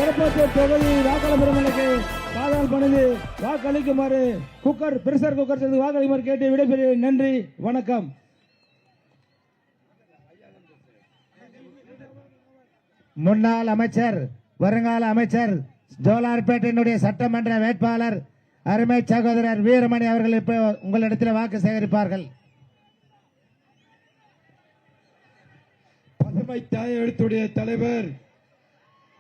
திருப்பத்தூர் தொகுதி வாக்காளர் பெருமளுக்கு காதால் பணிந்து வாக்களிக்குமாறு பிரஷர் குக்கர் செய்து வாக்களிக்குமாறு கேட்டு விடைபெறுகிறேன். நன்றி, வணக்கம். முன்னாள் அமைச்சர் வருங்கால அமைச்சர் ஜோலார்பேட்டையினுடைய சட்டமன்ற வேட்பாளர் அருமை சகோதரர் வீரமணி அவர்கள் இப்ப உங்களிடத்தில் வாக்கு சேகரிப்பார்கள். பசுமை தாயகத்துடைய தலைவர்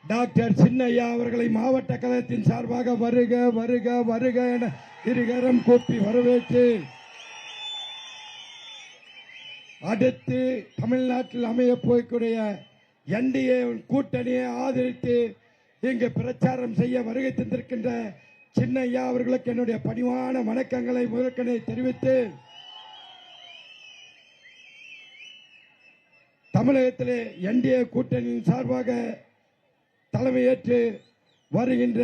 டாக்டர் சின்னையா அவர்களை மாவட்ட கழகத்தின் சார்பாக வருக வருக வருக என இருகரம் கூப்பி வரவேற்று அடுத்து தமிழ்நாட்டில் அமைய போய்க்கூடிய என்டிஏ கூட்டணியை ஆதரித்து இங்கு பிரச்சாரம் செய்ய வருகை தந்திருக்கின்ற சின்னையா அவர்களுக்கு என்னுடைய பணிவான வணக்கங்களை முதற்கனை தெரிவித்து தமிழகத்திலே என்டிஏ கூட்டணியின் சார்பாக தலைமையேற்று வருகின்ற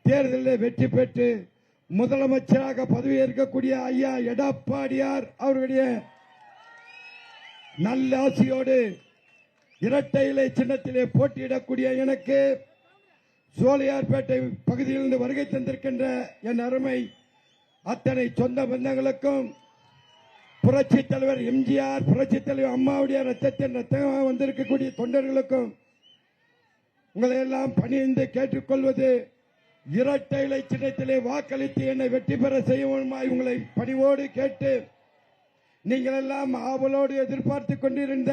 தேர்தலில் வெற்றி பெற்று முதலமைச்சராக பதவியேற்கக்கூடிய ஐயா எடப்பாடியார் அவர்களுடைய நல்ல ஆசையோடு இரட்டை இலை சின்னத்திலே போட்டியிடக்கூடிய எனக்கு சோலையார்பேட்டை பகுதியிலிருந்து வருகை தந்திருக்கின்ற என் அருமை அத்தனை சொந்த பந்தங்களுக்கும் புரட்சி தலைவர் எம்ஜிஆர் புரட்சி தலைவர் அம்மாவுடைய ரத்தத்தின் ரத்தமாக வந்திருக்கக்கூடிய தொண்டர்களுக்கும் உங்களை எல்லாம் பணிந்து கேட்டுக்கொள்வது இரட்டை இலை சின்னத்திலே வாக்களித்து என்னை வெற்றி பெற செய்யுமாய் உங்களை பணிவோடு கேட்டு நீங்கள் எல்லாம் ஆவலோடு எதிர்பார்த்து கொண்டிருந்த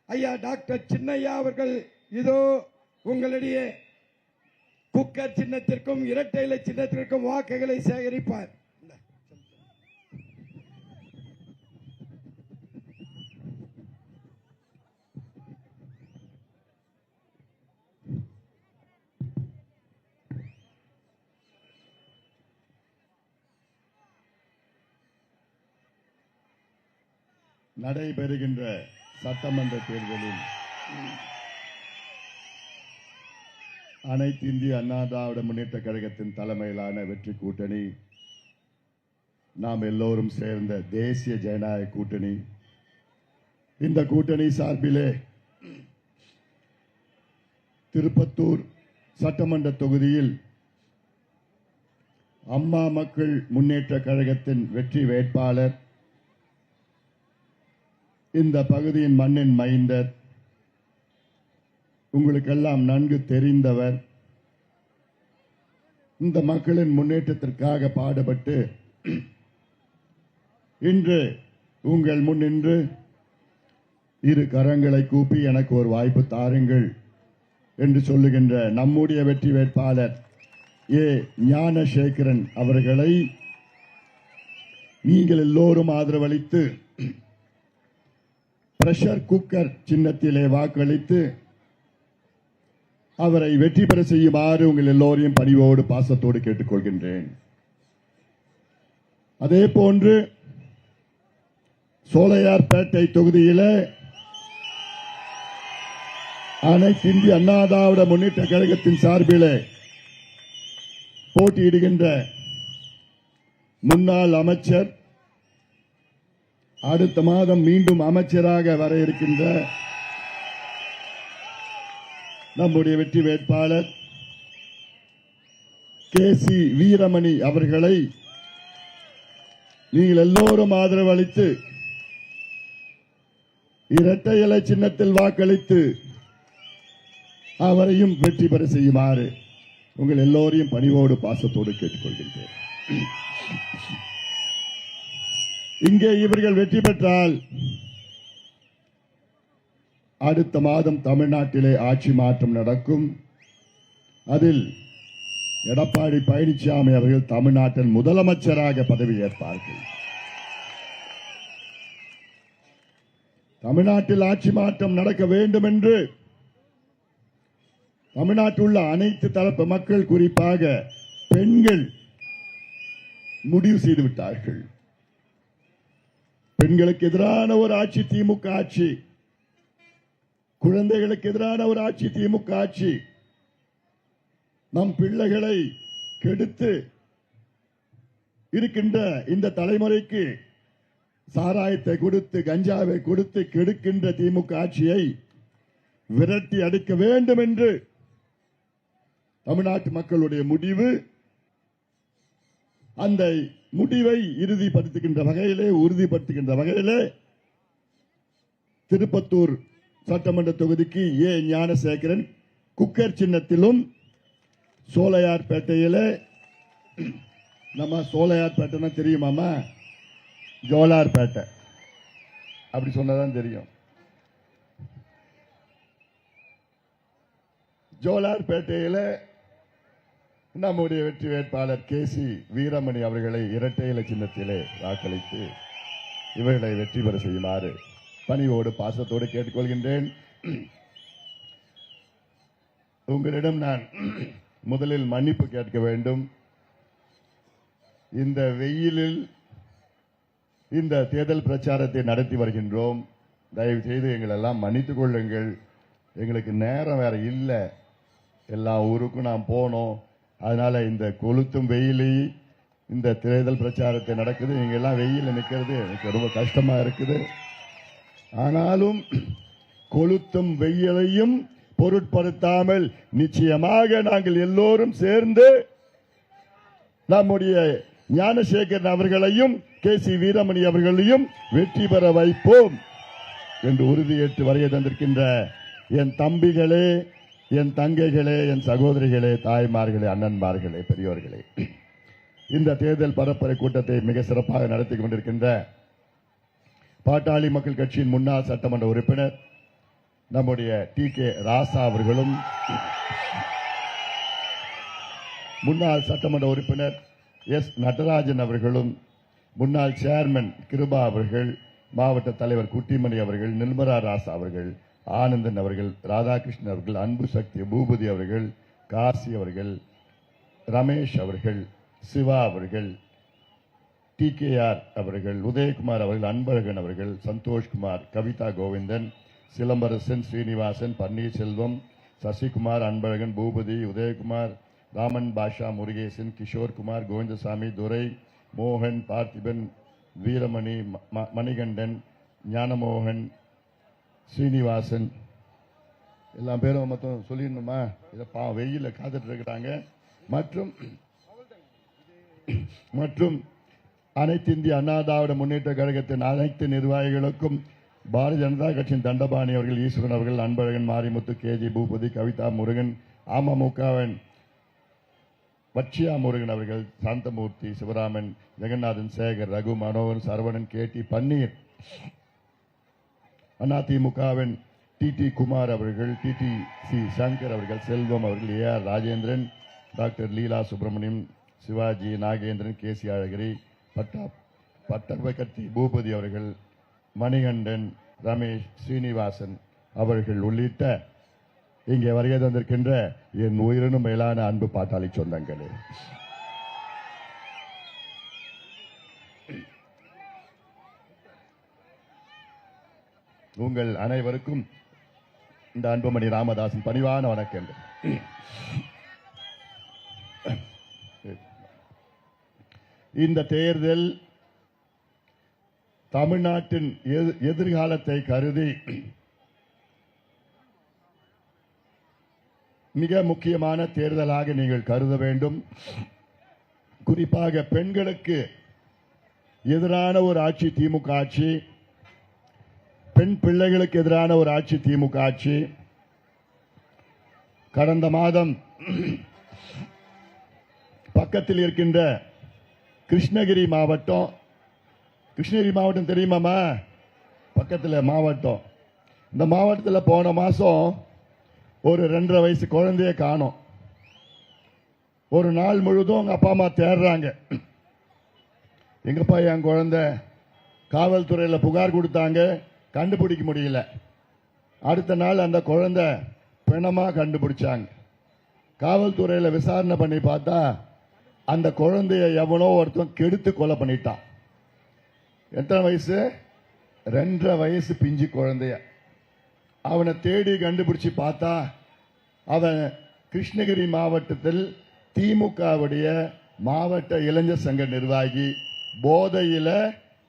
ஐயா டாக்டர் சின்னையா அவர்கள் இதோ உங்களிடையே குக்கர் சின்னத்திற்கும் இரட்டை இலை சின்னத்திற்கும் வாக்குகளை சேகரிப்பார். நடைபெறுகின்ற சட்டமன்ற தேர்தலில் அனைத்து இந்திய அண்ணா திராவிட முன்னேற்ற கழகத்தின் தலைமையிலான வெற்றி கூட்டணி, நாம் எல்லோரும் சேர்ந்த தேசிய ஜனநாயக கூட்டணி, இந்த கூட்டணி சார்பிலே திருப்பத்தூர் சட்டமன்ற தொகுதியில் அம்மா மக்கள் முன்னேற்ற கழகத்தின் வெற்றி வேட்பாளர், இந்த பகுதியின் மண்ணின் மைந்தர், உங்களுக்கெல்லாம் நன்கு தெரிந்தவர், இந்த மக்களின் முன்னேற்றத்திற்காக பாடுபட்டு இன்று உங்கள் முன் நின்று இரு கரங்களை கூப்பி எனக்கு ஒரு வாய்ப்பு தாருங்கள் என்று சொல்லுகின்ற நம்முடைய வெற்றி வேட்பாளர் ஏ ஞானசேகரன் அவர்களை நீங்கள் எல்லோரும் ஆதரவளித்து பிரஷர் குக்கர் சின்னத்திலே வாக்களித்து அவரை வெற்றி பெற செய்யுமாறு உங்கள் எல்லோரையும் பணிவோடு பாசத்தோடு கேட்டுக்கொள்கின்றேன். அதே போன்று சோலையார்பேட்டை தொகுதியில் அனைத்து இந்திய அண்ணா திராவிட முன்னேற்ற கழகத்தின் சார்பில் போட்டியிடுகின்ற முன்னாள் அமைச்சர், அடுத்த மாதம் மீண்டும் அமைச்சராக வர இருக்கின்ற நம்முடைய வெற்றி வேட்பாளர் கே.சி. வீரமணி அவர்களை நீங்கள் எல்லோரும் ஆதரவு அளித்து இரட்டை இலை சின்னத்தில் வாக்களித்து அவரையும் வெற்றி பெற செய்யுமாறு உங்கள் எல்லோரையும் பணிவோடு பாசத்தோடு கேட்டுக்கொள்கின்றேன். இங்கே இவர்கள் வெற்றி பெற்றால் அடுத்த மாதம் தமிழ்நாட்டிலே ஆட்சி மாற்றம் நடக்கும். அதில் எடப்பாடி பழனிசாமி அவர்கள் தமிழ்நாட்டின் முதலமைச்சராக பதவியேற்பார்கள். தமிழ்நாட்டில் ஆட்சி மாற்றம் நடக்க வேண்டும் என்று தமிழ்நாட்டில் உள்ள அனைத்து தரப்பு மக்கள், குறிப்பாக பெண்கள் முடிவு செய்துவிட்டார்கள். பெண்களுக்கு எதிரான ஒரு ஆட்சி திமுக ஆட்சி, குழந்தைகளுக்கு எதிரான ஒரு ஆட்சி திமுக ஆட்சி, நம் பிள்ளைகளை கெடுத்து இருக்கின்ற இந்த தலைமுறைக்கு சாராயத்தை கொடுத்து கஞ்சாவை கொடுத்து கெடுக்கின்ற திமுக ஆட்சியை விரட்டி அடிக்க வேண்டும் என்று தமிழ்நாட்டு மக்களுடைய முடிவு. அந்த முடிவை உறுதிப்படுத்துகின்ற வகையிலே திருப்பத்தூர் சட்டமன்ற தொகுதிக்கு ஏ ஞானசேகரன் குக்கர் சின்னத்திலும், சோலையார்பேட்டையில நம்ம சோலையார்பேட்டைன்னா தெரியுமாமா? ஜோலார்பேட்டை அப்படி சொன்னதான் தெரியும். ஜோலார்பேட்டையில நம்முடைய வெற்றி வேட்பாளர் கேசி வீரமணி அவர்களை இரட்டை இலை சின்னத்திலே வாக்களித்து இவர்களை வெற்றி பெற செய்யுமாறு பணிவோடு பாசத்தோடு கேட்டுக்கொள்கின்றேன். உங்களிடம் நான் முதலில் மன்னிப்பு கேட்க வேண்டும். இந்த வெயிலில் இந்த தேர்தல் பிரச்சாரத்தை நடத்தி வருகின்றோம். தயவு செய்து எங்களெல்லாம் மன்னித்துக் கொள்ளுங்கள். எங்களுக்கு நேரம் வேற இல்லை, எல்லா ஊருக்கும் நாம் போனோம். அதனால இந்த கொளுத்தும் வெயிலி இந்த தேர்தல் பிரச்சாரத்தை நடக்குது. நீங்க எல்லாம் வெயில நிக்கிறது எனக்கு ரொம்ப கஷ்டமா இருக்குது. ஆனாலும் கொளுத்தும் வெயிலையும் பொருட்படுத்தாமல் நிச்சயமாக நாங்கள் எல்லோரும் சேர்ந்து நம்முடைய ஞானசேகரன் அவர்களையும் கேசி வீரமணி அவர்களையும் வெற்றி பெற வைப்போம் என்று உறுதியேற்று வருகை தந்திருக்கின்ற என் தம்பிகளே, என் தங்கைகளே, என் சகோதரிகளே, தாய்மார்களே, அண்ணன்மார்களே, பெரியோர்களே, இந்த தேர்தல் பரப்புரை கூட்டத்தை மிக சிறப்பாக நடத்தி கொண்டிருக்கின்ற பாட்டாளி மக்கள் கட்சியின் முன்னாள் சட்டமன்ற உறுப்பினர் நம்முடைய TK ராசா அவர்களும், முன்னாள் சட்டமன்ற உறுப்பினர் S நடராஜன் அவர்களும், முன்னாள் சேர்மன் கிருபா அவர்கள், மாவட்ட தலைவர் குட்டிமணி அவர்கள், நிர்மலா ராசா அவர்கள், ஆனந்தன் அவர்கள், ராதாகிருஷ்ணன் அவர்கள், அன்பு சக்தி பூபதி அவர்கள், காசி அவர்கள், ரமேஷ் அவர்கள், சிவா அவர்கள், TKR அவர்கள், உதயகுமார் அவர்கள், அன்பழகன் அவர்கள், சந்தோஷ்குமார், கவிதா கோவிந்தன், சிலம்பரசன், ஸ்ரீனிவாசன், பன்னீர்செல்வம், சசிகுமார், அன்பழகன், பூபதி, உதயகுமார், ராமன் பாஷா, முருகேசன், கிஷோர்குமார், கோவிந்தசாமி, துரை, மோகன், பார்த்திபன், வீரமணி, மணிகண்டன், ஞானமோகன், ஸ்ரீனிவாசன், எல்லாம் பேரும் மொத்தம் சொல்லிடணுமா? இதை வெயில காத்துட்டு இருக்கிறாங்க. மற்றும் அனைத்து இந்திய அண்ணா திராவிட முன்னேற்ற கழகத்தின் அனைத்து நிர்வாகிகளுக்கும் பாரதிய ஜனதா கட்சியின் தண்டபாணி அவர்கள், ஈஸ்வரன் அவர்கள், அன்பழகன், மாரிமுத்து, KG பூபதி, கவிதா முருகன், அமமுகவின் வட்சியா முருகன் அவர்கள், சாந்தமூர்த்தி, சிவராமன், ஜெகநாதன், சேகர், ரகு, மனோகன், சரவணன், KT பன்னீர், அதிமுகவின் TT குமார் அவர்கள், TTC சங்கர் அவர்கள், செல்வம் அவர்கள், AR ராஜேந்திரன், டாக்டர் லீலா சுப்பிரமணியம், சிவாஜி, நாகேந்திரன், KC அழகிரி, பட்டபகத்தி பூபதி அவர்கள், மணிகண்டன், ரமேஷ், ஸ்ரீனிவாசன் அவர்கள் உள்ளிட்ட இங்கே வருகை தந்திருக்கின்ற என் உயிரினும் மேலான அன்பு பாட்டாளி சொந்தங்களே, உங்கள் அனைவருக்கும் இந்த அன்புமணி ராமதாசின் பணிவான வணக்கங்கள். இந்த தேர்தல் தமிழ்நாட்டின் எதிர்காலத்தை கருதி மிக முக்கியமான தேர்தலாக நீங்கள் கருத வேண்டும். குறிப்பாக பெண்களுக்கு எதிரான ஒரு ஆட்சி திமுக ஆட்சி, பெண் பிள்ளைகளுக்கு எதிரான ஒரு ஆட்சி திமுக ஆட்சி. கடந்த மாதம் பக்கத்தில் இருக்கின்ற கிருஷ்ணகிரி மாவட்டம் தெரியுமாமா? பக்கத்தில் மாவட்டம். இந்த மாவட்டத்தில் போன மாசம் ஒரு 2.5 வயசு குழந்தைய காணோம். ஒரு நாள் முழுதும் அவங்க அப்பா அம்மா தேடுறாங்க, எங்கப்பா என் குழந்தை? காவல்துறையில் புகார் கொடுத்தாங்க, கண்டுபிடிக்க முடியல. அடுத்த நாள் அந்த குழந்தை பிணமா கண்டுபிடிச்சாங்க. காவல்துறையில் விசாரணை பண்ணி பார்த்தா அந்த குழந்தைய எவனோ ஒருத்தன் கெடுத்து கொலை பண்ணிட்டான். எத்தனை வயசு? 2.5 வயசு பிஞ்சு குழந்தைய. அவனை தேடி கண்டுபிடிச்சு பார்த்தா அவன் கிருஷ்ணகிரி மாவட்டத்தில் திமுகவுடைய மாவட்ட இளைஞர் சங்க நிர்வாகி. போதையில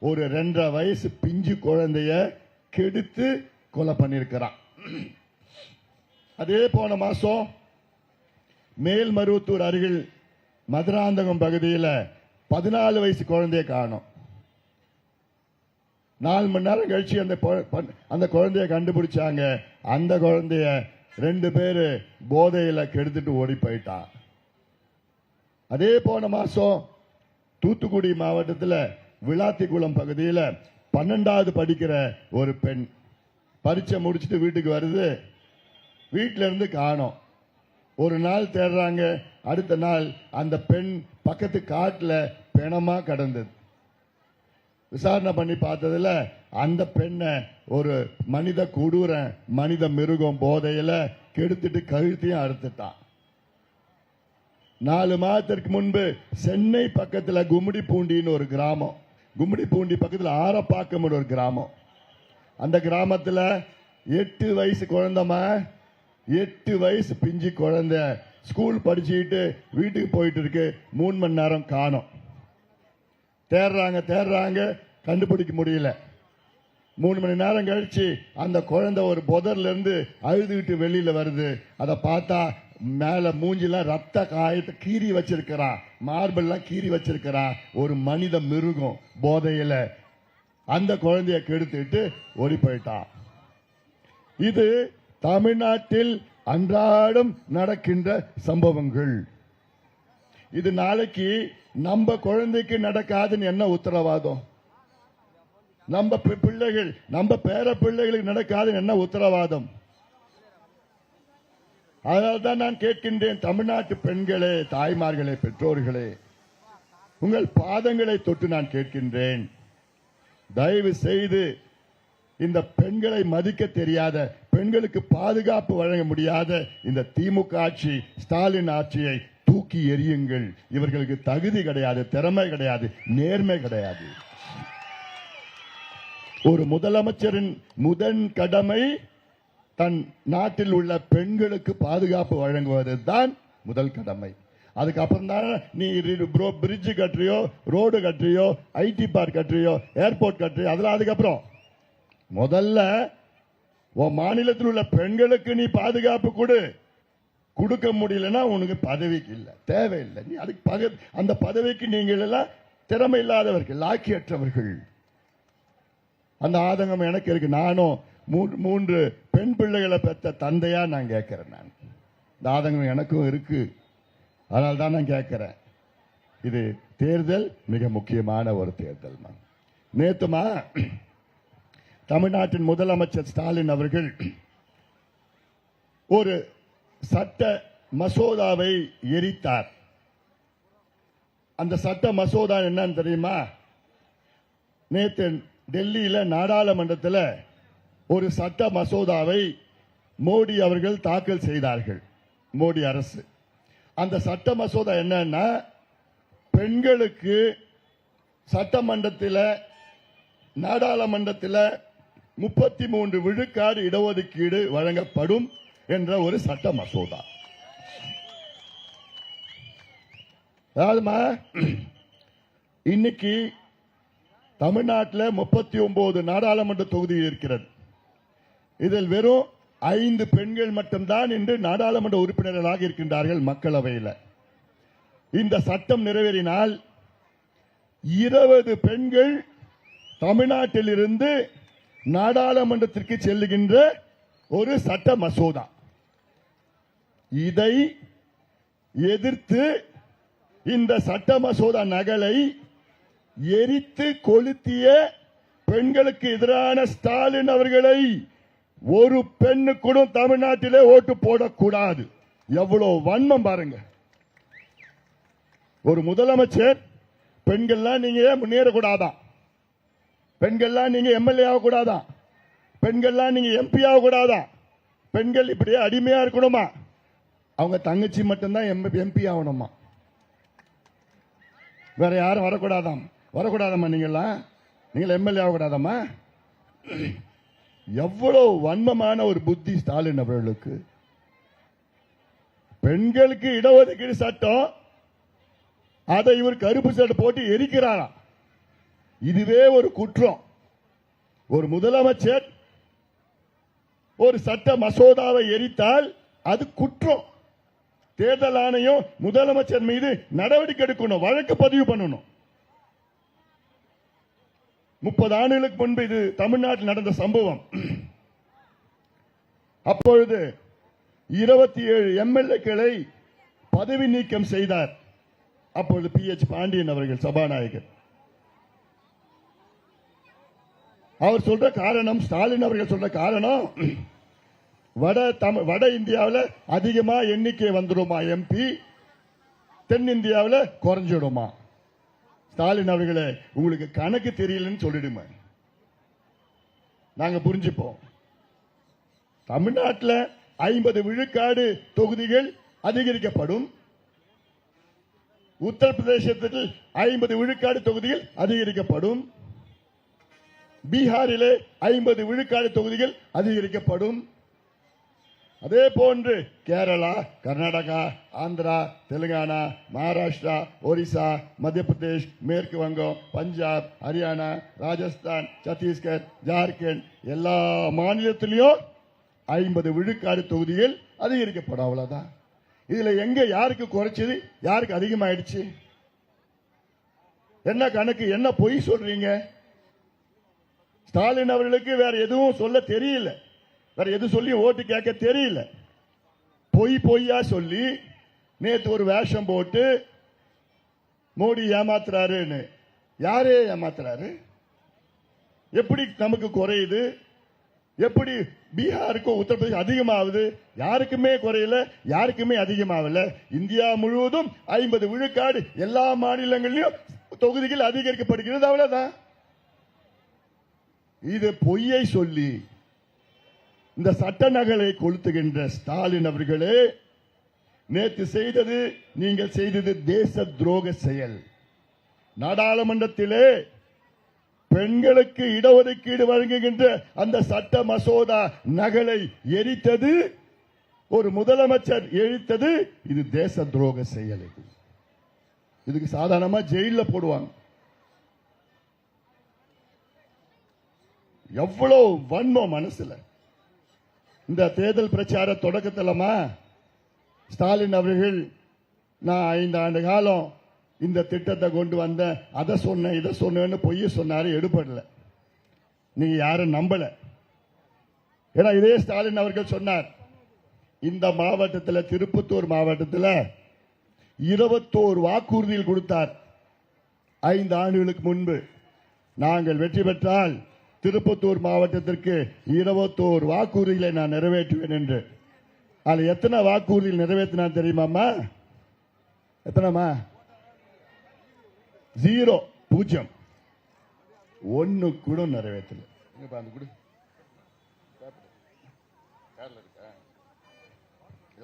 ஒரு 2.5 வயசு பிஞ்சு குழந்தைய கெடுத்து கொலை பண்ணிருக்கிறான். அதே போன மாசம் மேல்மருவத்தூர் அருகில் மதுராந்தகம் பகுதியில் 14 வயசு குழந்தைய காணோம். 4 மணி நேரம் கழிச்சு அந்த குழந்தைய கண்டுபிடிச்சாங்க. அந்த குழந்தைய 2 பேரு போதையில கெடுத்துட்டு ஓடி போயிட்டான். அதே போன மாசம் தூத்துக்குடி மாவட்டத்தில் விளாத்திக்குளம் பகுதியில் 12வது படிக்கிற ஒரு பெண் பரீட்சை முடிச்சுட்டு வீட்டுக்கு வருது. வீட்டில இருந்து காணோம். ஒரு நாள் தேடுறாங்க. அடுத்த நாள் அந்த பெண் பக்கத்து காட்டுல பிணமா கடந்தது. விசாரணை பண்ணி பார்த்ததுல அந்த பெண்ணை ஒரு மனித கொடூரன், மனித மிருகம் போதையில கெடுத்துட்டு கழுத்தையும் அறுத்துட்டான். 4 மாதத்திற்கு முன்பு சென்னை பக்கத்தில் கும்மிடிப்பூண்டின்னு ஒரு கிராமம், கும்மிடிப்பூண்டி பக்கத்தில் ஆரப்பாக்கம் ஒரு கிராமம். அந்த கிராமத்தில் 8 வயசு குழந்தைமா, 8 வயசு பிஞ்சு குழந்தை ஸ்கூல் படிச்சுக்கிட்டு வீட்டுக்கு போயிட்டு இருக்கு. 3 மணி நேரம் காணோம். தேடுறாங்க கண்டுபிடிக்க முடியல. 3 மணி நேரம் கழிச்சு அந்த குழந்தை ஒரு புதர்ல இருந்து அழுதுகிட்டு வெளியில வருது. அதை பார்த்தா மேல மூஞ்சில ரத்த காயத்தை கீறி வச்சிருக்கிறான், மார்பெல்லாம் கீறி வச்சிருக்கிறான். ஒரு மனித மிருகம் போதையில அந்த குழந்தைய கெடுத்துட்டு ஓடி போயிட்டான். இது தமிழ்நாட்டில் அன்றாடம் நடக்கின்ற சம்பவங்கள். இது நாளைக்கு நம்ம குழந்தைக்கு நடக்காதுன்னு என்ன உத்தரவாதம்? நம்ம பிள்ளைகள், நம்ம பேர பிள்ளைகளுக்கு நடக்காதுன்னு என்ன உத்தரவாதம்? அதனால்தான் நான் கேட்கின்றேன், தமிழ்நாட்டு பெண்களே, தாய்மார்களே, பெற்றோர்களே, உங்கள் பாதங்களை தொட்டு நான் கேட்கின்றேன், தயவு செய்து இந்த பெண்களை மதிக்க தெரியாத, பெண்களுக்கு பாதுகாப்பு வழங்க முடியாத இந்த திமுக ஆட்சி, ஸ்டாலின் ஆட்சியை தூக்கி எறியுங்கள். இவர்களுக்கு தகுதி கிடையாது, திறமை கிடையாது, நேர்மை கிடையாது. ஒரு முதலமைச்சரின் முதன் கடமை தன் நாட்டில் உள்ள பெண்களுக்கு பாதுகாப்பு வழங்குவது தான் முதல் கடமை. அதுக்கப்புறம் தான் நீ பிரிட்ஜ் கட்டுறியோ, ரோடு கட்டுறியோ, ஐடி பார்க் கட்டுறியோ, ஏர்போர்ட் கட்டுறியோ, அதெல்லாம் அதுக்கப்புறம். முதல்ல உன் மாநிலத்தில் உள்ள பெண்களுக்கு நீ பாதுகாப்பு கொடுக்க முடியலன்னா உனக்கு பதவிக்கு இல்லை, தேவையில்லை. நீ அதுக்கு அந்த பதவிக்கு நீங்கள் எல்லாம் திறமை இல்லாதவர்கள், லாக்கியற்றவர்கள். அந்த ஆதங்கம் எனக்கு இருக்கு. நானும் 3 பெண் பிள்ளைகளை பெற்ற தந்தையா நான் கேட்கிறேன். நான் இந்த ஆதங்கம் எனக்கும் இருக்கு. அதனால தான் நான் கேட்கிறேன். இது தேர்தல், மிக முக்கியமான ஒரு தேர்தல். நேத்துமா தமிழ்நாட்டின் முதலமைச்சர் ஸ்டாலின் அவர்கள் ஒரு சட்ட மசோதாவை எரித்தார். அந்த சட்ட மசோதா என்னன்னு தெரியுமா? நேற்று டெல்லியில நாடாளுமன்றத்தில் ஒரு சட்ட மசோதாவை மோடி அவர்கள் தாக்கல் செய்தார்கள், மோடி அரசு. அந்த சட்ட மசோதா என்னன்னா, பெண்களுக்கு சட்டமன்றத்தில், நாடாளுமன்றத்தில் 33 விழுக்காடு இடஒதுக்கீடு வழங்கப்படும் என்ற ஒரு சட்ட மசோதா. இன்னைக்கு தமிழ்நாட்டில் 39 நாடாளுமன்ற தொகுதி இருக்கிறது. இதில் வெறும் 5 பெண்கள் மட்டும்தான் இன்று நாடாளுமன்ற உறுப்பினர்களாக இருக்கின்றார்கள் மக்களவையில். இந்த சட்டம் நிறைவேறினால் 20 பெண்கள் தமிழ்நாட்டில் இருந்து நாடாளுமன்றத்திற்கு செல்லுகின்ற ஒரு சட்ட மசோதா. இதை எதிர்த்து இந்த சட்ட மசோதா நகலை எரித்து கொளுத்திய பெண்களுக்கு எதிரான ஸ்டாலின் அவர்களை ஒரு பெண்ணு கூட தமிழ்நாட்டிலே ஓட்டு போடக்கூடாது. எவ்வளவு வன்மம் பாருங்க. ஒரு முதலமைச்சர், பெண்கள்லாம் நீங்க முன்னேறக்கூடாதான், பெண்கள்லாம் நீங்க எம்எல்ஏ ஆகக்கூடாதான், பெண்கள்லாம் நீங்க எம்பி ஆகக்கூடாதான், பெண்கள் இப்படியே அடிமையா இருக்கணுமா, அவங்க தங்கச்சி மட்டும்தான் எம்பி ஆகணுமா, வேற யாரும் வரக்கூடாதாம்மா, நீங்கள் எம்எல்ஏ ஆகக்கூடாதாம்மா. எவ்வளவு வன்மமான ஒரு புத்தி ஸ்டாலின் அவர்களுக்கு. பெண்களுக்கு இடஒதுக்கீடு சட்டம், அதை இவர் கருப்பு சட்டை போட்டு எரிக்கிறாராம். இதுவே ஒரு குற்றம். ஒரு முதலமைச்சர் ஒரு சட்ட மசோதாவை எரித்தால் அது குற்றம். தேர்தல் ஆணையம் முதலமைச்சர் மீது நடவடிக்கை எடுக்கணும், வழக்கு பதிவு பண்ணணும். 30 ஆண்டுகளுக்கு முன்பு இது தமிழ்நாட்டில் நடந்த சம்பவம். அப்பொழுது 27 எம்எல்ஏக்களை பதவி நீக்கம் செய்தார். அப்பொழுது PH பாண்டியன் அவர்கள் சபாநாயகர். அவர் சொல்ற காரணம், ஸ்டாலின் அவர்கள் சொல்ற காரணம், வட இந்தியாவில் அதிகமா எண்ணிக்கை வந்துடுமா MP, தென்னிந்தியாவில் குறைஞ்சிடுமா. ஸ்டாலின் அவர்களே, உங்களுக்கு கணக்கு தெரியலன்னு சொல்லிடுமா, நாங்க புரிஞ்சுப்போம். தமிழ்நாட்டில் 50 விழுக்காடு தொகுதிகள் அதிகரிக்கப்படும். உத்தரப்பிரதேசத்தில் 50 விழுக்காடு தொகுதிகள் அதிகரிக்கப்படும். பீகாரிலே 50 விழுக்காடு தொகுதிகள் அதிகரிக்கப்படும். அதே போன்று கேரளா, கர்நாடகா, ஆந்திரா, தெலுங்கானா, மகாராஷ்டிரா, ஒரிசா, மத்திய பிரதேஷ், மேற்கு வங்கம், பஞ்சாப், ஹரியானா, ராஜஸ்தான், சத்தீஸ்கர், ஜார்க்கண்ட் எல்லா மாநிலத்திலையும் 50 விழுக்காடு தொகுதிகள் அதிகரிக்கப்படும். அவ்வளவுதான். இதுல எங்க யாருக்கு குறைச்சது, யாருக்கு அதிகமாயிடுச்சு? என்ன கணக்கு, என்ன பொய் சொல்றீங்க? ஸ்டாலின் அவர்களுக்கு வேற எதுவும் சொல்ல தெரியல, வேற எது சொல்லி ஓட்டு கேட்க தெரியல. பொய்யா சொல்லி நேற்று ஒரு வேஷம் போட்டு மோடி ஏமாத்துறாருன்னு. யாரே ஏமாத்துறாரு? எப்படி நமக்கு குறையுது? எப்படி பீகாருக்கும் உத்தரப்பிரதேசம் அதிகமாகுது? யாருக்குமே குறையல, யாருக்குமே அதிகமாகல. இந்தியா முழுவதும் 50 விழுக்காடு எல்லா மாநிலங்களிலும் தொகுதிகள் அதிகரிக்கப்படுகிறது. அவ்வளவுதான். இது பொய்யை சொல்லி இந்த சட்ட நகலை கொளுத்துகின்ற ஸ்டாலின் அவர்களே, நேற்று செய்தது, நீங்கள் செய்தது தேச துரோக செயல். நாடாளுமன்றத்திலே பெண்களுக்கு இடஒதுக்கீடு வழங்குகின்ற அந்த சட்ட மசோதா நகலை எரித்தது ஒரு முதலமைச்சர் எரித்தது. இது தேச துரோக செயல். இதுக்கு சாதாரணமா ஜெயில போடுவாங்க. எவ்வளவு வன்மம் மனசுல. இந்த தேர்தல் பிரச்சார தொடக்கத்திலமா ஸ்டாலின் அவர்கள், நான் 5 ஆண்டு காலம் இந்த திட்டத்தை கொண்டு வந்த, அதை சொன்ன இதை சொன்னேன்னு பொய்ய சொன்னாரு, எடுபடல. நீங்க யாரும் நம்பல. ஏன்னா இதே ஸ்டாலின் அவர்கள் சொன்னார், இந்த மாவட்டத்தில், திருப்பத்தூர் மாவட்டத்தில் 21 வாக்குறுதிகள் கொடுத்தார் 5 ஆண்டுகளுக்கு முன்பு. நாங்கள் வெற்றி பெற்றால் திருப்பத்தூர் மாவட்டத்திற்கு 21 வாக்குறுதிகளை நான் நிறைவேற்றுவேன் என்று. அதில் எத்தனை வாக்குறுதிகள் நிறைவேற்றினார் தெரியுமாமா? எத்தனைமா? 0, 0. 1 கூட நிறைவேற்றல.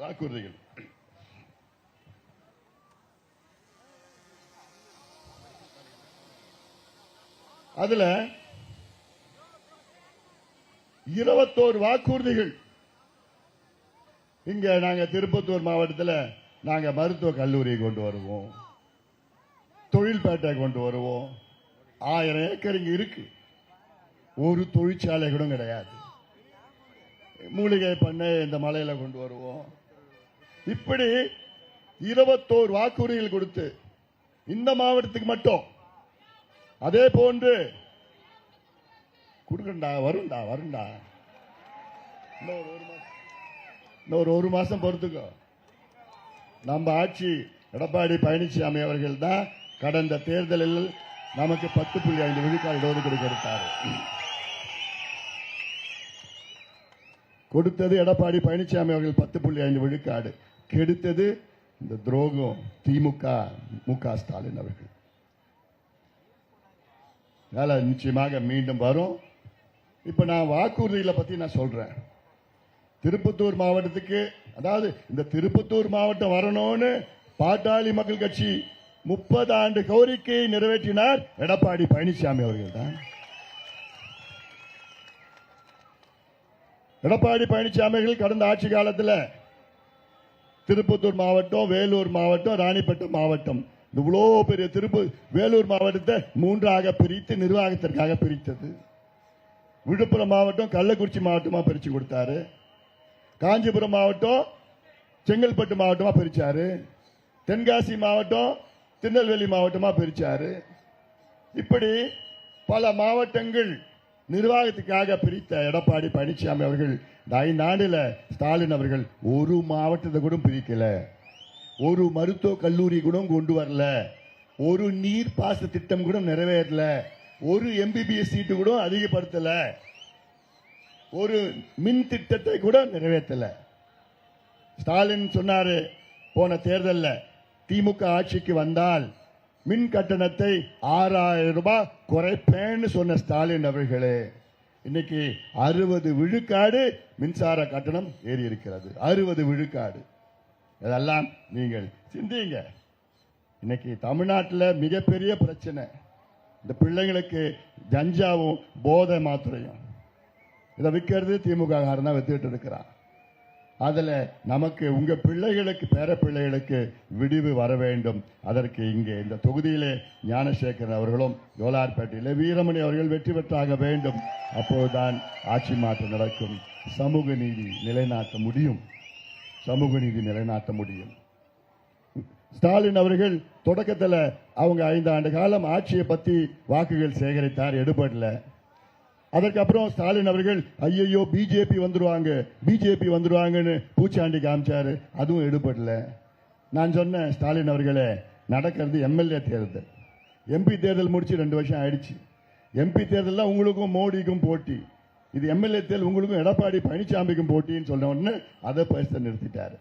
வாக்குறுதிகள். அதுல 21 வாக்குறுதிகள். இங்க நாங்க திருப்பத்தூர் மாவட்டத்தில் நாங்க மருத்துவ கல்லூரியை கொண்டு வருவோம், தொழில்பேட்டை கொண்டு வருவோம். 1000 ஏக்கர் இங்க இருக்கு, ஒரு தொழிற்சாலை கூட கிடையாது. மூலிகை பண்ணை இந்த மலையில கொண்டு வருவோம். இப்படி 21 வாக்குறுதிகள் கொடுத்து இந்த மாவட்டத்துக்கு மட்டும். அதே போன்று கொடுக்கண்டா, வருண்டா வருண்டா, இன்னொரு ஒரு மாசம் பொறுத்துக்கோ. நம்ம ஆட்சி எடப்பாடி பழனிசாமி அவர்கள் தான் கடந்த தேர்தலில் நமக்கு 10.5 விழுக்காடு இடஒதுக்கீடு கொடுத்தார். கொடுத்தது எடப்பாடி பழனிசாமி அவர்கள் 10.5 விழுக்காடு. கெடுத்தது இந்த துரோகம் திமுக, மு.க. ஸ்டாலின் அவர்கள். நிச்சயமாக மீண்டும் வரும். இப்ப நான் வாக்குறுதிகளை பத்தி நான் சொல்றேன். திருப்பத்தூர் மாவட்டத்துக்கு, அதாவது இந்த திருப்பத்தூர் மாவட்டம் வரணும்னு பாட்டாளி மக்கள் கட்சி 30 ஆண்டு கோரிக்கையை நிறைவேற்றினார் எடப்பாடி பழனிசாமி அவர்கள் தான். எடப்பாடி பழனிசாமி அவர்கள் கடந்த ஆட்சி காலத்தில் திருப்பத்தூர் மாவட்டம், வேலூர் மாவட்டம், ராணிப்பேட்டை மாவட்டம், இவ்வளோ பெரிய வேலூர் மாவட்டத்தை 3ஆக பிரித்து நிர்வாகத்திற்காக பிரித்தது. விழுப்புரம் மாவட்டம் கள்ளக்குறிச்சி மாவட்டமா பிரிச்சு கொடுத்தாரு. காஞ்சிபுரம் மாவட்டம் செங்கல்பட்டு மாவட்டமா பிரிச்சாரு, தென்காசி மாவட்டம் திருநெல்வேலி மாவட்டமா பிரிச்சாரு. இப்படி பல மாவட்டங்கள் நிர்வாகத்துக்காக பிரித்த எடப்பாடி பழனிசாமி அவர்கள் 5 ஆண்டுல ஸ்டாலின் அவர்கள் ஒரு மாவட்டத்தை கூட பிரிக்கல, ஒரு மருத்துவ கல்லூரி கூட கொண்டு வரல, ஒரு நீர்ப்பாச திட்டம் கூட நிறைவேறல, ஒரு MBBS சீட்டு கூட அதிகப்படுத்தல, ஒரு மின் திட்டத்தை கூட நிறைவேற்றல. ஸ்டாலின் சொன்னாரு போன தேர்தலில் திமுக ஆட்சிக்கு வந்தால் மின் கட்டணத்தை 6000 ரூபாய் குறைப்பேன்னு சொன்ன ஸ்டாலின் அவர்களே இன்னைக்கு 60 விழுக்காடு மின்சார கட்டணம் ஏறி இருக்கிறது. 60 விழுக்காடு. இதெல்லாம் நீங்கள் சிந்திங்க. இன்னைக்கு தமிழ்நாட்டில் மிகப்பெரிய பிரச்சனை இந்த பிள்ளைங்களுக்கு கஞ்சாவும் போதை மாத்திரையும். இதை விற்கிறது திமுக காரன் தான் வித்துட்டு இருக்கிறான். அதில் நமக்கு உங்க பிள்ளைகளுக்கு பேர பிள்ளைகளுக்கு விடிவு வர வேண்டும். அதற்கு இங்கே இந்த தொகுதியிலே ஞானசேகரன் அவர்களும் ஜோலார்பேட்டையிலே வீரமணி அவர்கள் வெற்றி பெற்றாக வேண்டும். அப்போதுதான் ஆட்சி மாற்றம் நடக்கும், சமூக நீதி நிலைநாட்ட முடியும், சமூக நீதி நிலைநாட்ட முடியும். ஸ்டாலின் அவர்கள் தொடக்கத்தில் அவங்க 5 ஆண்டு காலம் ஆட்சியை பத்தி வாக்குகள் சேகரித்தார், எடுபடல. அதற்கப்புறம் ஸ்டாலின் அவர்கள் ஐயோ பிஜேபி வந்துருவாங்கன்னு பூச்சாண்டி காமிச்சாரு, அதுவும் எடுபடல. நான் சொன்னேன் ஸ்டாலின் அவர்களே, நடக்கிறது எம்எல்ஏ தேர்தல், MP தேர்தல் முடிச்சு 2 வருஷம் ஆயிடுச்சு. MP தேர்தல் உங்களுக்கும் மோடிக்கும் போட்டி, இது எம்எல்ஏ தேர்தல் உங்களுக்கும் எடப்பாடி பழனிசாமிக்கும் போட்டின்னு சொன்ன உடனே அதை பேச நிறுத்திட்டாரு.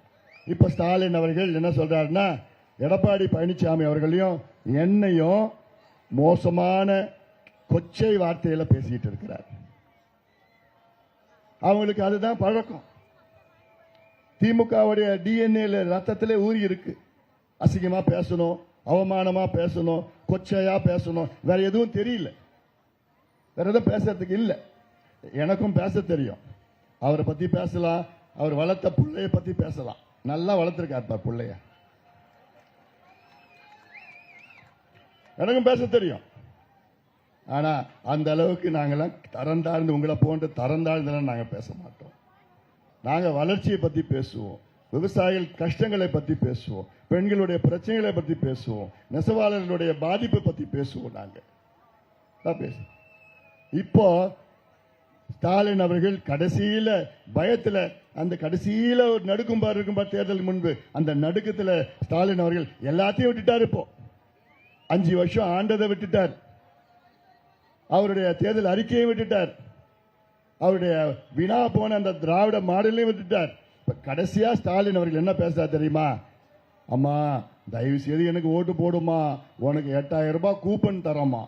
இப்ப ஸ்டாலின் அவர்கள் என்ன சொல்றாருன்னா, எடப்பாடி பழனிசாமி அவர்களையும் என்னையும் மோசமான கொச்சை வார்த்தையில பேசிட்டு இருக்கிறார். அவங்களுக்கு அதுதான் பழக்கம். திமுகவுடைய DNA ரத்தத்திலே ஊறி இருக்கு. அசிங்கமா பேசணும், அவமானமா பேசணும், கொச்சையா பேசணும், வேற எதுவும் தெரியல, வேற எதுவும் பேசுறதுக்கு இல்லை. எனக்கும் பேச தெரியும், அவரை பத்தி பேசலாம், அவர் வளர்த்த பிள்ளைய பத்தி பேசலாம். நல்லா வளர்த்திருக்காரு பிள்ளைய, எனக்கும் பேச தெரியும். ஆனா அந்த அளவுக்கு நாங்கெல்லாம் தரந்தாழ்ந்து, உங்களை போன்ற தரந்தாழ்ந்தெல்லாம் நாங்க பேச மாட்டோம். நாங்க வளர்ச்சியை பத்தி பேசுவோம், விவசாயிகள் கஷ்டங்களை பத்தி பேசுவோம், பெண்களுடைய பிரச்சனைகளை பத்தி பேசுவோம், நெசவாளர்களுடைய பாதிப்பை பத்தி பேசுவோம். நாங்க இப்போ ஸ்டாலின் அவர்கள் கடைசியில பயத்துல, அந்த கடைசியில ஒரு நடுக்கும்பார் இருக்கும்பார் தேர்தலுக்கு முன்பு, அந்த நடுக்கத்துல ஸ்டாலின் அவர்கள் எல்லாத்தையும் விட்டுட்டார். இப்போ 5 வருஷம் ஆண்டதை விட்டுட்டார், அவருடைய தேர்தல் அறிக்கையை விட்டுட்டார், அவருடைய வினா போன அந்த திராவிட மாடலையும் விட்டுட்டார். இப்ப கடைசியா ஸ்டாலின் அவர்கள் என்ன பேசுறாரு தெரியுமா? அம்மா தயவு செய்து எனக்கு ஓட்டு போடுமா, உனக்கு 8000 ரூபாய் கூப்பன் தரமா.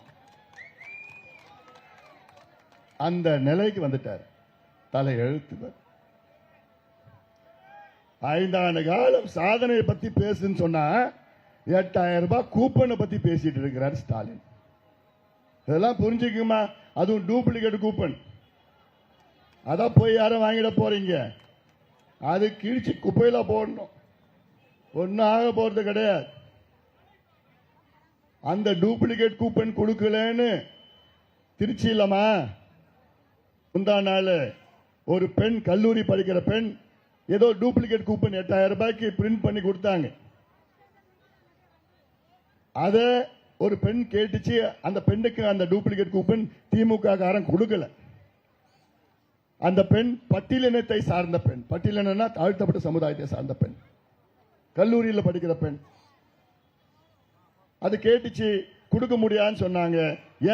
அந்த நிலைக்கு வந்துட்டார். தலை எழுத்து 5 ஆண்டு காலம் சாதனையை பத்தி பேசுன்னு சொன்னா 8000 ரூபாய் கூப்பனை பத்தி பேசிட்டு இருக்கிறார் ஸ்டாலின். இதெல்லாம் புரிஞ்சுக்குமா? அதுவும் டூப்ளிகேட் கூப்பன். அதான் போய் யாரும் வாங்கிட போறீங்க, அது கிழிச்சு குப்பையில போடணும், ஒன்னும் ஆக போறது கிடையாது. அந்த டூப்ளிகேட் கூப்பன் கொடுக்கலன்னு திருச்சி இல்லமா முந்தா நாள் ஒரு பெண், கல்லூரி படிக்கிற பெண், ஏதோ டூப்ளிகேட் கூப்பன் 8000 ரூபாய்க்கு பிரிண்ட் பண்ணி கொடுத்தாங்க. அத ஒரு பெண் கேட்டுச்சு, அந்த பெண்ணுக்கு அந்த டூப்ளிகேட் கூப்பன் திமுக காரன் கொடுக்கல. அந்த பெண் பட்டியலினத்தை சார்ந்த பெண், பட்டியலினா தாழ்த்தப்பட்ட சமுதாயத்தை சார்ந்த பெண், கல்லூரியில் படிக்கிற பெண். அது கேட்டுச்சு, கொடுக்க முடியாதுன்னு சொன்னாங்க.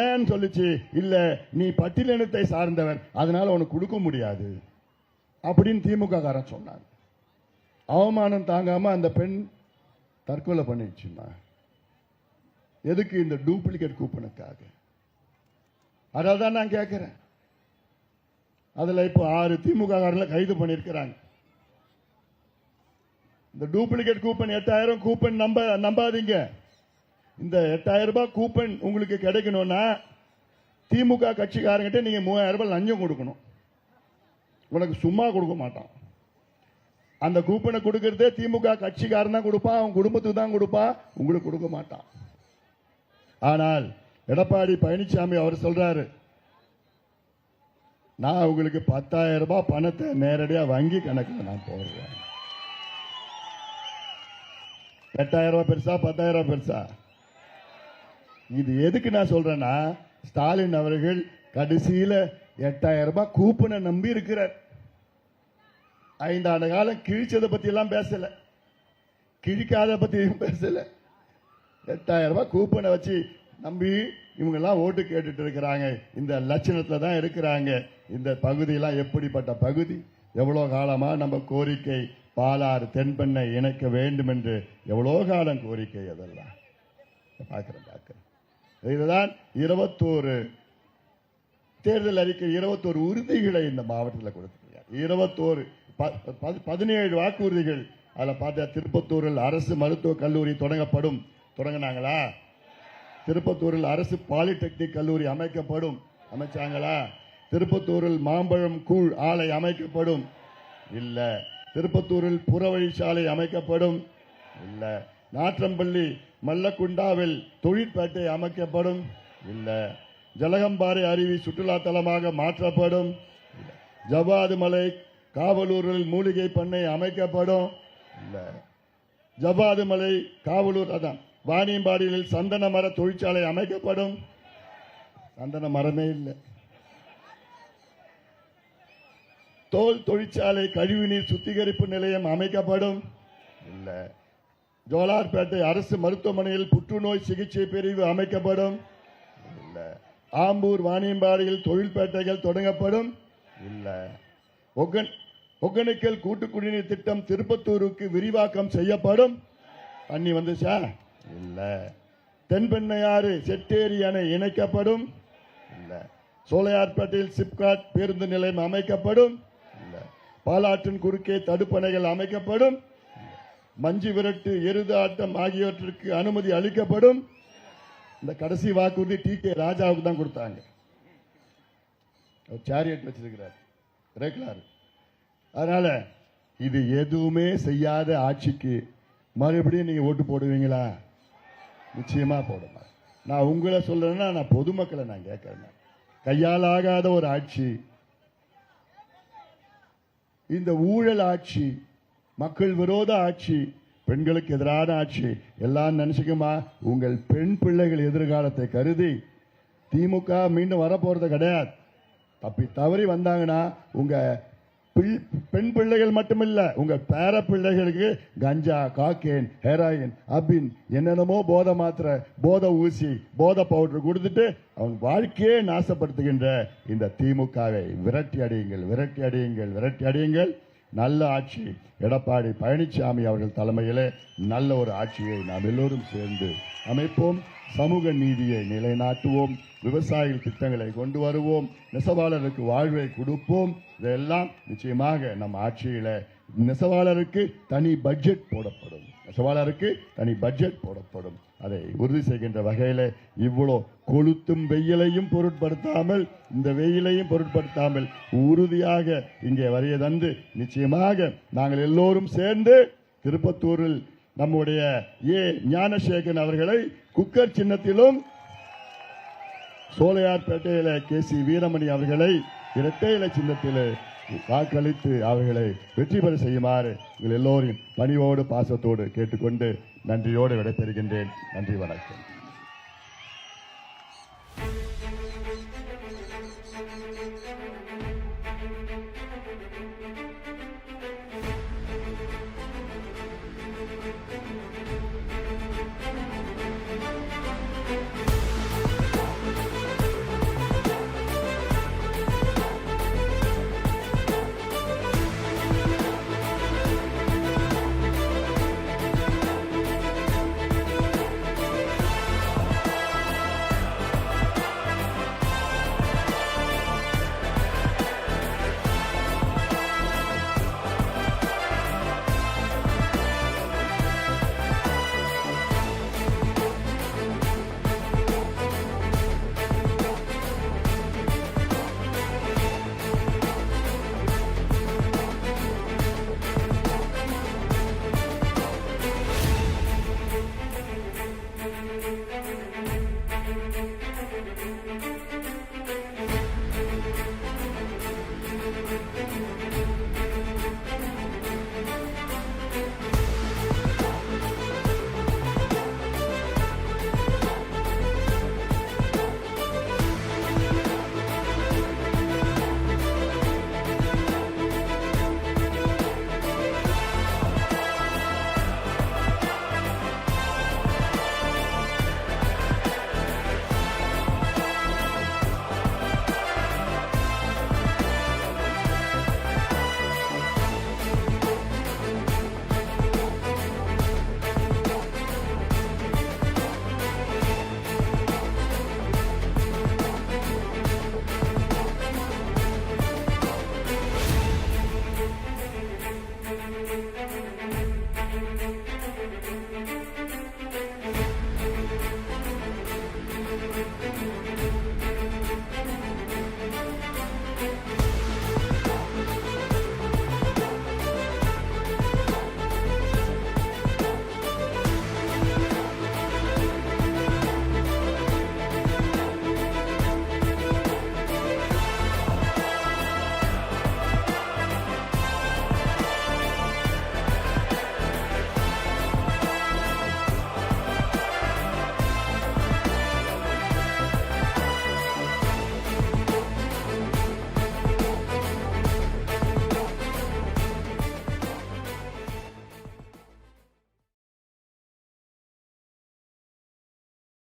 ஏன்னு சொல்லிச்சு, இல்ல நீ பட்டியலினத்தை சார்ந்தவர், அதனால உனக்கு கொடுக்க முடியாது அப்படின்னு திமுக காரன் சொன்னாங்க. அவமானம் தாங்காம அந்த பெண் தற்கொலை பண்ணிடுச்சுமா. எதுக்கு? இந்த டூப்ளிகேட் கூப்பனுக்காக. அதான் நான் கேட்கிறேன். அதுல இப்போ 6 திமுக காரங்களை கைது பண்ணிருக்கிறாங்க. இந்த டூப்ளிகேட் கூப்பன் 8000 கூப்பன் நம்பாதீங்க. இந்த 8000 ரூபாய் கூப்பன் உங்களுக்கு கிடைக்கணும்னா திமுக கட்சிக்காரங்கிட்ட நீங்க 3000 ரூபாய் லஞ்சம் கொடுக்கணும். உனக்கு சும்மா கொடுக்க மாட்டான். அந்த கூப்பனை கொடுக்கறதே திமுக கட்சிக்காரன் தான் கொடுப்பான், அவன் குடும்பத்துக்கு தான் கொடுப்பான், உங்களுக்கு கொடுக்க மாட்டான். ஆனால் எடப்பாடி பழனிசாமி அவர் சொல்றாரு, நான் உங்களுக்கு 10,000 ரூபாய் பணத்தை நேரடியாக வங்கி கணக்கில் நான் போடுறேன். 8,000 ரூபாய் பெருசா 10,000 ரூபாய் பெருசா? இது எதுக்கு நான் சொல்றேன்னா, ஸ்டாலின் அவர்கள் கடைசியில 8,000 ரூபாய் கூப்பனை நம்பி இருக்கிறார். 5 ஆண்டு காலம் கிழிச்சதை பத்தி எல்லாம் பேசல, கிழிக்காத பத்தியும் பேசல. 8,000 ரூபாய் கூப்பனை வச்சு நம்பி இவங்க எல்லாம் ஓட்டு கேட்டுட்டு இருக்கிறாங்க. இந்த லட்சணத்துல தான் இருக்கிறாங்க. இந்த பகுதியெல்லாம் எப்படிப்பட்ட பகுதி? எவ்வளவு காலமா நம்ம கோரிக்கை, பாலாறு தென்பெண்ணை இணைக்க வேண்டும் என்று எவ்வளவு காலம் கோரிக்கை. அதெல்லாம் பார்க்கிறேன். இதுதான் 21 தேர்தல் அறிக்கை, 21 உறுதிகளை இந்த மாவட்டத்தில் கொடுத்திருக்கிறார். 17 வாக்குறுதிகள். அதில் பார்த்தா திருப்பத்தூரில் அரசு மருத்துவக் கல்லூரி தொடங்கினாங்களா? திருப்பத்தூரில் அரசு பாலிடெக்னிக் கல்லூரி அமைச்சாங்களா? திருப்பத்தூரில் மாம்பழம் கூழ் ஆலை அமைக்கப்படும் இல்ல. திருப்பத்தூரில் புறவழிச்சாலை அமைக்கப்படும் இல்ல. நாற்றம்பள்ளி மல்லக்குண்டாவில் தொழிற்பேட்டை அமைக்கப்படும் இல்ல. ஜலகம்பாறை அருவி சுற்றுலா தலமாக மாற்றப்படும். ஜவ்வாது மலை காவலூரில் மூலிகை பண்ணை அமைக்கப்படும் இல்ல. ஜவ்வாது மலை காவலூர் அதான் வாணியம்பாடியில் சந்தன மர தொழிற்சாலை அமைக்கப்படும். சந்தன மரமே இல்லை. தோல் தொழிற்சாலை கழிவுநீர் சுத்திகரிப்பு நிலையம் அமைக்கப்படும் இல்ல. ஜோலார்பேட்டை அரசு மருத்துவமனையில் புற்றுநோய் சிகிச்சை பிரிவு அமைக்கப்படும் இல்ல. ஆம்பூர் வாணியம்பாடியில் தொழில்பேட்டைகள் தொடங்கப்படும் இல்ல. ஒகேனக்கல் கூட்டு குடிநீர் திட்டம் திருப்பத்தூருக்கு விரிவாக்கம் செய்யப்படும். தண்ணி வந்துச்சா? இல்ல. தென்பெண்ணையாறு செட்டேரி அணை இணைக்கப்படும் இல்ல. சோலையார்பேட்டையில் சிப்காட் பேருந்து நிலையம் அமைக்கப்படும் இல்ல. பாலாற்றின் குறுக்கே தடுப்பணைகள் அமைக்கப்படும். மஞ்சு விரட்டு எருது ஆட்டம் ஆகியவற்றிற்கு அனுமதி அளிக்கப்படும். இந்த கடைசி வாக்குறுதி டி.கே. ராஜாவுக்கு தான் கொடுத்தாங்க. சேரியட் வச்சிருக்கிறார், ரேக்லார். அதனால இது எதுவுமே செய்யாத ஆட்சிக்கு மறுபடியும் நீங்க ஓட்டு போடுவீங்களா? நிச்சயமா போடுமா. நான் உங்களை சொல்றேன்னா, நான் பொதுமக்களை நான் கேட்கிறேன். கையால் ஆகாத ஒரு ஆட்சி, இந்த ஊழல் ஆட்சி, மக்கள் விரோத ஆட்சி, பெண்களுக்கு எதிரான ஆட்சி எல்லாம் நினைச்சுக்குமா. உங்கள் பெண் பிள்ளைகள் எதிர்காலத்தை கருதி திமுக மீண்டும் வரப்போறது கிடையாது. தப்பி தவறி வந்தாங்கன்னா உங்க பெண் பிள்ளைகள் மட்டுமில்ல, உங்க பேர பிள்ளைகளுக்கு கஞ்சா, காக்கேன், ஹெராயின், அபின், என்னென்னமோ போதை மாத்திரை, போதை ஊசி, போதை பவுடர் கொடுத்துட்டு அவங்க வாழ்க்கையே நாசப்படுத்துகின்ற இந்த திமுகவை விரட்டி அடியுங்கள், விரட்டி அடியுங்கள், விரட்டி அடியுங்கள். நல்ல ஆட்சி எடப்பாடி பழனிசாமி அவர்கள் தலைமையிலே நல்ல ஒரு ஆட்சியை நாம் எல்லோரும் சேர்ந்து அமைப்போம். சமூக நீதியை நிலைநாட்டுவோம். விவசாயிகள் திட்டங்களை கொண்டு வருவோம். நெசவாளருக்கு வாழ்வை கொடுப்போம். இதெல்லாம் நிச்சயமாக நம் ஆட்சியில நெசவாளருக்கு தனி பட்ஜெட் போடப்படும். நெசவாளருக்கு தனி பட்ஜெட் போடப்படும். அதை உறுதி செய்கின்ற வகையில் இவ்வளோ கொளுத்தும் வெயிலையும் பொருட்படுத்தாமல், இந்த வெயிலையும் பொருட்படுத்தாமல் உறுதியாக இங்கே வரைய தந்து நிச்சயமாக நாங்கள் எல்லோரும் சேர்ந்து திருப்பத்தூரில் நம்முடைய ஞானசேகரன் அவர்களை குக்கர் சின்னத்திலும், சோலையார்பேட்டையில கே.சி. வீரமணி அவர்களை இரட்டை இலை சின்னத்தில் வாக்களித்து அவர்களை வெற்றி பெற செய்யுமாறு உங்கள் எல்லோரையும் பணிவோடு பாசத்தோடு கேட்டுக்கொண்டு நன்றியோடு விடைபெறுகின்றேன். நன்றி, வணக்கம்.